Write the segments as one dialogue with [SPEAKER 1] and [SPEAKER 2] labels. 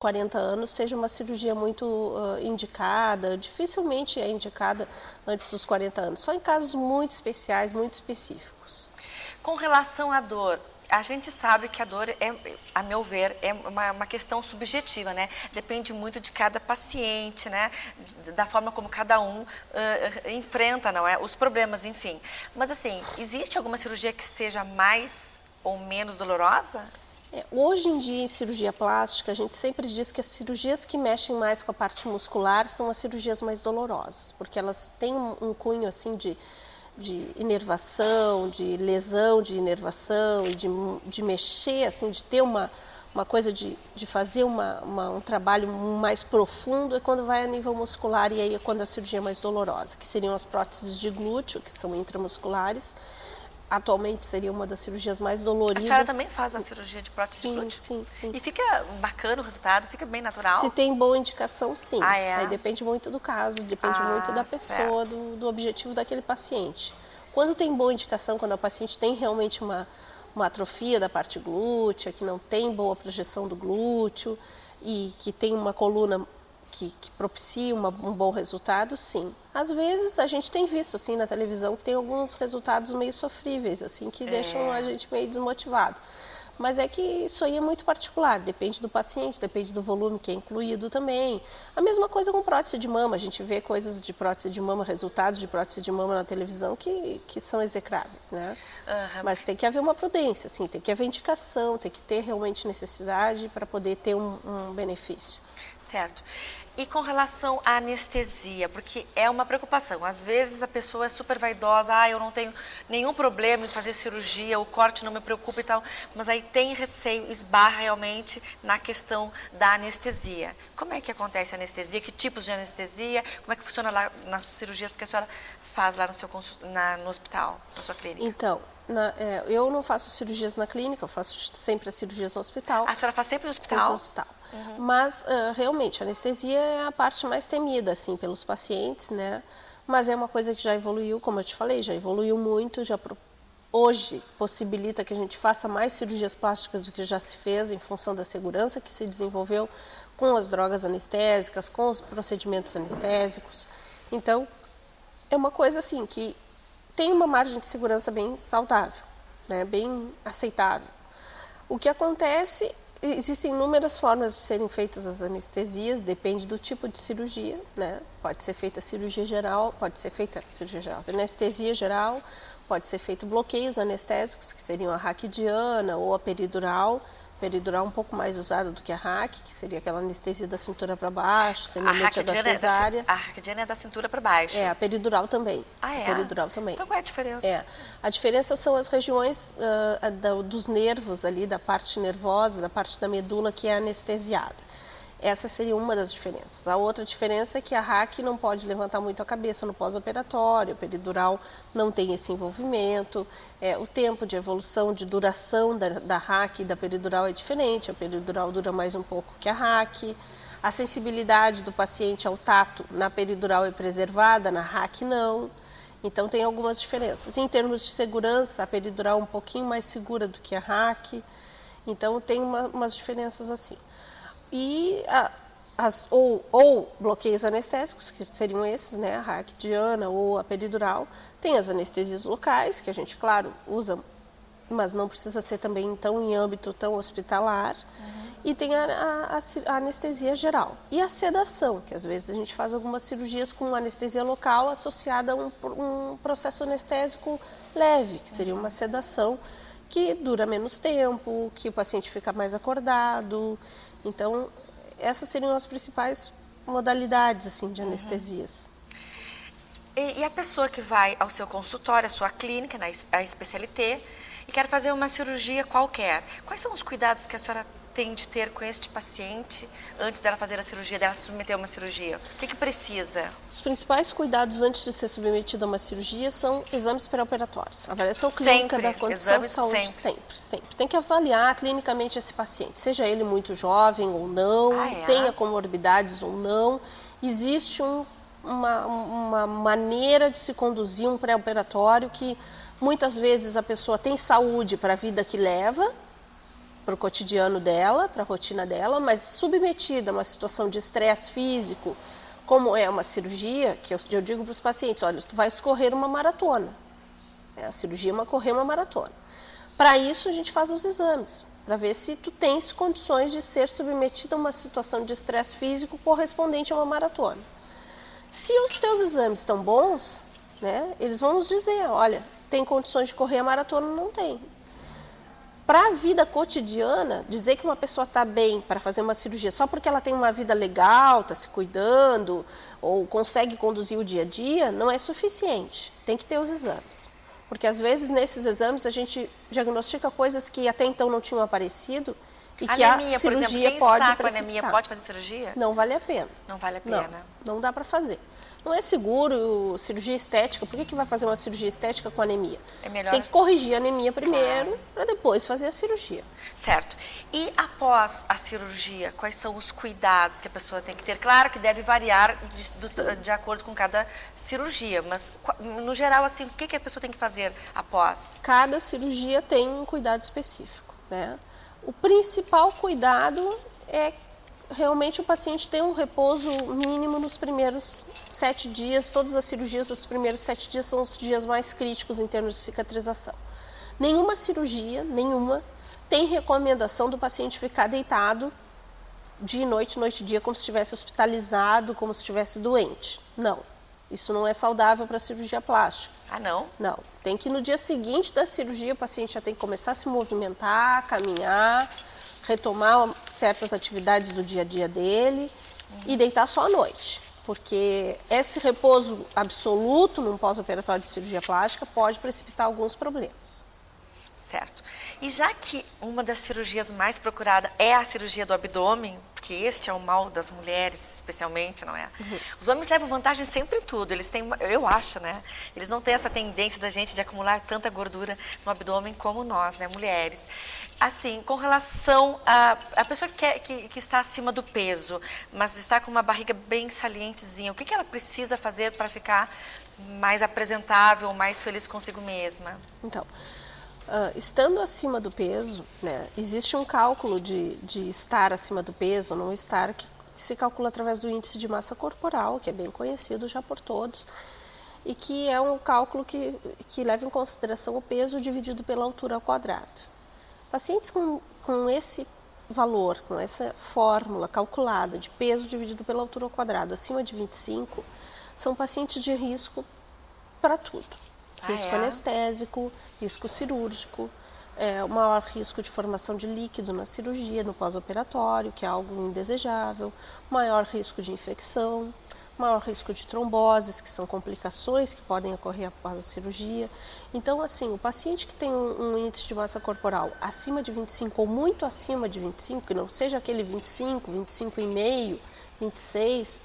[SPEAKER 1] 40 anos seja uma cirurgia muito indicada, dificilmente é indicada antes dos 40 anos, só em casos muito especiais, muito específicos.
[SPEAKER 2] Com relação à dor, a gente sabe que a dor, a meu ver, é uma questão subjetiva, né? Depende muito de cada paciente, né? Da forma como cada um enfrenta, não é? Os problemas, enfim. Mas assim, existe alguma cirurgia que seja mais ou menos dolorosa?
[SPEAKER 1] Hoje em dia, em cirurgia plástica, a gente sempre diz que as cirurgias que mexem mais com a parte muscular são as cirurgias mais dolorosas, porque elas têm um cunho assim de inervação, de lesão de inervação e de mexer, assim, de ter uma coisa de fazer um trabalho mais profundo é quando vai a nível muscular e aí é quando a cirurgia é mais dolorosa, que seriam as próteses de glúteo, que são intramusculares. Atualmente seria uma das cirurgias mais doloridas.
[SPEAKER 2] A senhora também faz a cirurgia de prótese de glúteo?
[SPEAKER 1] Sim, sim.
[SPEAKER 2] E fica bacana o resultado? Fica bem natural?
[SPEAKER 1] Se tem boa indicação, sim.
[SPEAKER 2] Ah, é?
[SPEAKER 1] Aí depende muito do caso, depende muito da pessoa, do objetivo daquele paciente. Quando tem boa indicação, quando o paciente tem realmente uma atrofia da parte glútea, que não tem boa projeção do glúteo e que tem uma coluna que propicia um bom resultado, sim. Às vezes a gente tem visto assim na televisão que tem alguns resultados meio sofríveis, assim, que deixam a gente meio desmotivado. Mas é que isso aí é muito particular, depende do paciente, depende do volume que é incluído também. A mesma coisa com prótese de mama, a gente vê coisas de prótese de mama, resultados de prótese de mama na televisão que são execráveis, né? Mas tem que haver uma prudência, assim, tem que haver indicação, tem que ter realmente necessidade para poder ter um benefício.
[SPEAKER 2] Certo. E com relação à anestesia, porque é uma preocupação. Às vezes a pessoa é super vaidosa, eu não tenho nenhum problema em fazer cirurgia, o corte não me preocupa e tal, mas aí tem receio, esbarra realmente na questão da anestesia. Como é que acontece a anestesia? Que tipos de anestesia? Como é que funciona lá nas cirurgias que a senhora faz lá no seu no hospital, na sua clínica?
[SPEAKER 1] Então, eu não faço cirurgias na clínica, eu faço sempre as cirurgias no hospital.
[SPEAKER 2] A senhora faz sempre no hospital?
[SPEAKER 1] Sempre no hospital. Mas, realmente, a anestesia é a parte mais temida, assim, pelos pacientes, né? Mas é uma coisa que já evoluiu, como eu te falei, já evoluiu muito, hoje possibilita que a gente faça mais cirurgias plásticas do que já se fez em função da segurança que se desenvolveu com as drogas anestésicas, com os procedimentos anestésicos. Então, é uma coisa assim que tem uma margem de segurança bem saudável, né? Bem aceitável. O que acontece, existem inúmeras formas de serem feitas as anestesias, depende do tipo de cirurgia, né? Pode ser feita cirurgia geral, anestesia geral, pode ser feito bloqueios anestésicos, que seriam a raquidiana ou a peridural. Peridural um pouco mais usada do que a raque, que seria aquela anestesia da cintura para baixo, semelhante à da cesárea.
[SPEAKER 2] A raquidiana é da cintura para baixo.
[SPEAKER 1] A peridural também.
[SPEAKER 2] Ah, é?
[SPEAKER 1] A peridural também.
[SPEAKER 2] Então qual é a diferença?
[SPEAKER 1] A diferença são as regiões dos nervos ali, da parte nervosa, da parte da medula que é anestesiada. Essa seria uma das diferenças. A outra diferença é que a raque não pode levantar muito a cabeça no pós-operatório, a peridural não tem esse envolvimento, o tempo de evolução, de duração da raque e da peridural é diferente, a peridural dura mais um pouco que a raque, a sensibilidade do paciente ao tato na peridural é preservada, na raque não. Então tem algumas diferenças. Em termos de segurança, a peridural é um pouquinho mais segura do que a raque, então tem umas diferenças assim. E ou bloqueios anestésicos, que seriam esses, né, a raquidiana ou a peridural. Tem as anestesias locais, que a gente, claro, usa, mas não precisa ser também tão em âmbito tão hospitalar. E tem a anestesia geral. E a sedação, que às vezes a gente faz algumas cirurgias com anestesia local associada a um processo anestésico leve, que seria uma sedação que dura menos tempo, que o paciente fica mais acordado. Então, essas seriam as principais modalidades assim, de anestesias.
[SPEAKER 2] E a pessoa que vai ao seu consultório, à sua clínica, a especialité, e quer fazer uma cirurgia qualquer, quais são os cuidados que a senhora tem de ter com este paciente antes dela fazer a cirurgia, dela se submeter a uma cirurgia? O que precisa?
[SPEAKER 1] Os principais cuidados antes de ser submetida a uma cirurgia são exames pré-operatórios. Avaliação clínica da condição de saúde, sempre. Tem que avaliar clinicamente esse paciente, seja ele muito jovem ou não, tenha comorbidades ou não. Existe uma maneira de se conduzir um pré-operatório que muitas vezes a pessoa tem saúde para a vida que leva, para o cotidiano dela, para a rotina dela, mas submetida a uma situação de estresse físico, como é uma cirurgia, que eu digo para os pacientes, olha, tu vai escorrer uma maratona. A cirurgia é correr uma maratona. Para isso, a gente faz os exames, para ver se tu tens condições de ser submetida a uma situação de estresse físico correspondente a uma maratona. Se os teus exames estão bons, né, eles vão nos dizer, olha, tem condições de correr a maratona ou não tem. Para a vida cotidiana, dizer que uma pessoa está bem para fazer uma cirurgia só porque ela tem uma vida legal, está se cuidando, ou consegue conduzir o dia a dia, não é suficiente. Tem que ter os exames. Porque às vezes nesses exames a gente diagnostica coisas que até então não tinham aparecido e que
[SPEAKER 2] anemia,
[SPEAKER 1] a cirurgia
[SPEAKER 2] por exemplo, quem
[SPEAKER 1] pode
[SPEAKER 2] está com
[SPEAKER 1] precipitar.
[SPEAKER 2] anemia pode fazer cirurgia?
[SPEAKER 1] Não vale a pena.
[SPEAKER 2] Não vale a pena.
[SPEAKER 1] Não dá para fazer. Não é seguro cirurgia estética. Por que vai fazer uma cirurgia estética com anemia?
[SPEAKER 2] É melhor...
[SPEAKER 1] Tem que corrigir a anemia primeiro, para depois fazer a cirurgia.
[SPEAKER 2] Certo. E após a cirurgia, quais são os cuidados que a pessoa tem que ter? Claro que deve variar de acordo com cada cirurgia, mas no geral, assim, o que a pessoa tem que fazer após?
[SPEAKER 1] Cada cirurgia tem um cuidado específico, né? O principal cuidado é realmente o paciente ter um repouso mínimo nos primeiros 7 dias. Todas as cirurgias dos primeiros 7 dias são os dias mais críticos em termos de cicatrização. Nenhuma cirurgia, tem recomendação do paciente ficar deitado dia e noite e dia, como se estivesse hospitalizado, como se estivesse doente. Não, isso não é saudável para a cirurgia plástica.
[SPEAKER 2] Ah, não?
[SPEAKER 1] Não, tem que no dia seguinte da cirurgia o paciente já tem que começar a se movimentar, caminhar, retomar certas atividades do dia a dia dele e deitar só à noite. Porque esse repouso absoluto num pós-operatório de cirurgia plástica pode precipitar alguns problemas.
[SPEAKER 2] Certo. E já que uma das cirurgias mais procuradas é a cirurgia do abdômen, porque este é o mal das mulheres, especialmente, não é? Os homens levam vantagem sempre em tudo. Eles têm, eu acho, né? Eles não têm essa tendência da gente de acumular tanta gordura no abdômen como nós, né, mulheres. Assim, com relação a pessoa que está acima do peso, mas está com uma barriga bem salientezinha, o que ela precisa fazer para ficar mais apresentável, mais feliz consigo mesma?
[SPEAKER 1] Então, estando acima do peso, né, existe um cálculo de estar acima do peso ou não estar, que se calcula através do índice de massa corporal, que é bem conhecido já por todos, e que é um cálculo que leva em consideração o peso dividido pela altura ao quadrado. Pacientes com esse valor, com essa fórmula calculada de peso dividido pela altura ao quadrado, acima de 25, são pacientes de risco para tudo. Risco anestésico, risco cirúrgico, o maior risco de formação de líquido na cirurgia, no pós-operatório, que é algo indesejável, maior risco de infecção, maior risco de tromboses, que são complicações que podem ocorrer após a cirurgia. Então, assim, o paciente que tem um índice de massa corporal acima de 25 ou muito acima de 25, que não seja aquele 25, 25,5, 26,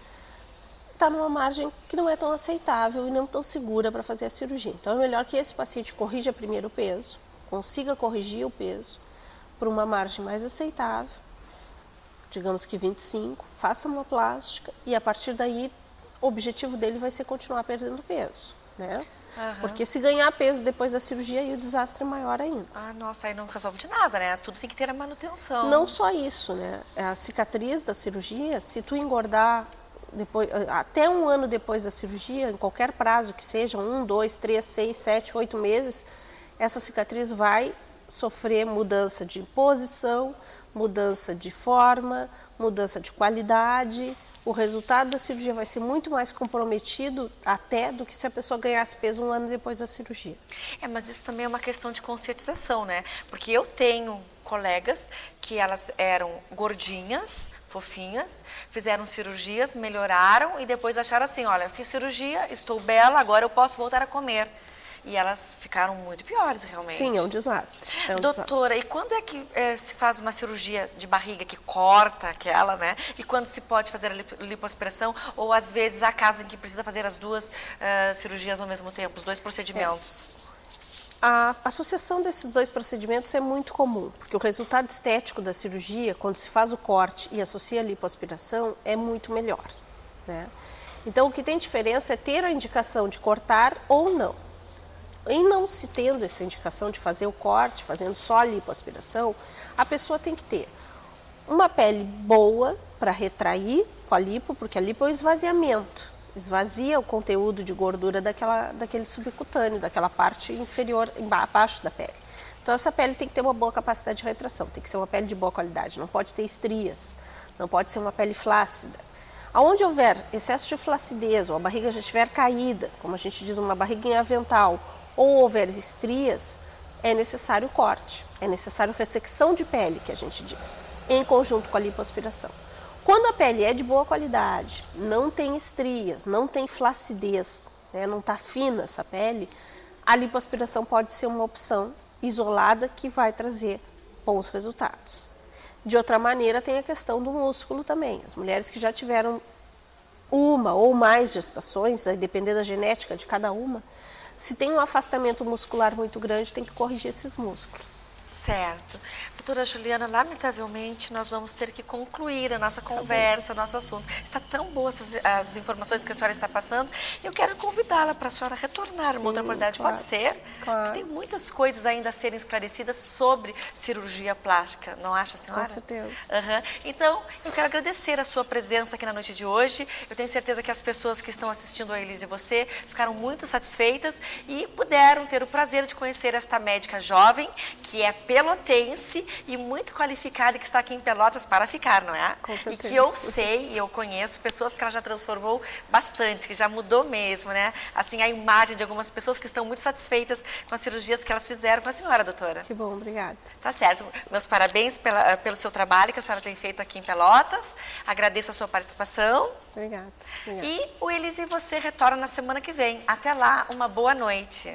[SPEAKER 1] está numa margem que não é tão aceitável e não tão segura para fazer a cirurgia. Então, é melhor que esse paciente corrija primeiro o peso, consiga corrigir o peso por uma margem mais aceitável, digamos que 25, faça uma plástica e a partir daí o objetivo dele vai ser continuar perdendo peso, né? Porque se ganhar peso depois da cirurgia, aí o desastre é maior ainda.
[SPEAKER 2] Ah, nossa, aí não resolve de nada, né? Tudo tem que ter a manutenção.
[SPEAKER 1] Não só isso, né? A cicatriz da cirurgia, se tu engordar depois, até 1 ano depois da cirurgia, em qualquer prazo que seja, 1, 2, 3, 6, 7, 8 meses, essa cicatriz vai sofrer mudança de posição, mudança de forma, mudança de qualidade. O resultado da cirurgia vai ser muito mais comprometido até do que se a pessoa ganhasse peso 1 ano depois da cirurgia.
[SPEAKER 2] Mas isso também é uma questão de conscientização, né? Porque eu tenho colegas que elas eram gordinhas, fofinhas, fizeram cirurgias, melhoraram e depois acharam assim, olha, fiz cirurgia, estou bela, agora eu posso voltar a comer. E elas ficaram muito piores, realmente.
[SPEAKER 1] Sim, é um desastre.
[SPEAKER 2] Doutora, e quando é que se faz uma cirurgia de barriga que corta aquela, né? E quando se pode fazer a lipoaspiração? Ou às vezes há casos em que precisa fazer as duas cirurgias ao mesmo tempo, os 2 procedimentos?
[SPEAKER 1] A associação desses 2 procedimentos é muito comum, porque o resultado estético da cirurgia, quando se faz o corte e associa a lipoaspiração, é muito melhor, né? Então, o que tem diferença é ter a indicação de cortar ou não. em não se tendo essa indicação de fazer o corte, fazendo só a lipoaspiração, a pessoa tem que ter uma pele boa para retrair com a lipo, porque a lipo é o esvaziamento, esvazia o conteúdo de gordura daquele subcutâneo, daquela parte inferior, abaixo da pele. Então essa pele tem que ter uma boa capacidade de retração, tem que ser uma pele de boa qualidade, não pode ter estrias, não pode ser uma pele flácida. Aonde houver excesso de flacidez ou a barriga já estiver caída, como a gente diz, uma barriga em avental, ou houver estrias, é necessário corte, é necessário ressecção de pele, que a gente diz, em conjunto com a lipoaspiração. Quando a pele é de boa qualidade, não tem estrias, não tem flacidez, né, não está fina essa pele, a lipoaspiração pode ser uma opção isolada que vai trazer bons resultados. De outra maneira, tem a questão do músculo também. As mulheres que já tiveram uma ou mais gestações, a depender da genética de cada uma, se tem um afastamento muscular muito grande, tem que corrigir esses músculos.
[SPEAKER 2] Certo. Doutora Juliana, lamentavelmente nós vamos ter que concluir a nossa conversa, nosso assunto. Está tão boa as informações que a senhora está passando. Eu quero convidá-la para a senhora retornar uma outra oportunidade.
[SPEAKER 1] Claro,
[SPEAKER 2] pode ser?
[SPEAKER 1] Claro.
[SPEAKER 2] Tem muitas coisas ainda a serem esclarecidas sobre cirurgia plástica, não acha, senhora?
[SPEAKER 1] Com certeza.
[SPEAKER 2] Uhum. Então, eu quero agradecer a sua presença aqui na noite de hoje. Eu tenho certeza que as pessoas que estão assistindo a Elise e você ficaram muito satisfeitas e puderam ter o prazer de conhecer esta médica jovem, que é pelotense e muito qualificada, que está aqui em Pelotas para ficar, não é?
[SPEAKER 1] Com certeza.
[SPEAKER 2] E que eu sei e eu conheço pessoas que ela já transformou bastante, que já mudou mesmo, né? Assim, a imagem de algumas pessoas que estão muito satisfeitas com as cirurgias que elas fizeram com a senhora, doutora.
[SPEAKER 1] Que bom, obrigada.
[SPEAKER 2] Tá certo. Meus parabéns pelo seu trabalho que a senhora tem feito aqui em Pelotas. Agradeço a sua participação.
[SPEAKER 1] Obrigada.
[SPEAKER 2] E o Elise e você retorna na semana que vem. Até lá, uma boa noite.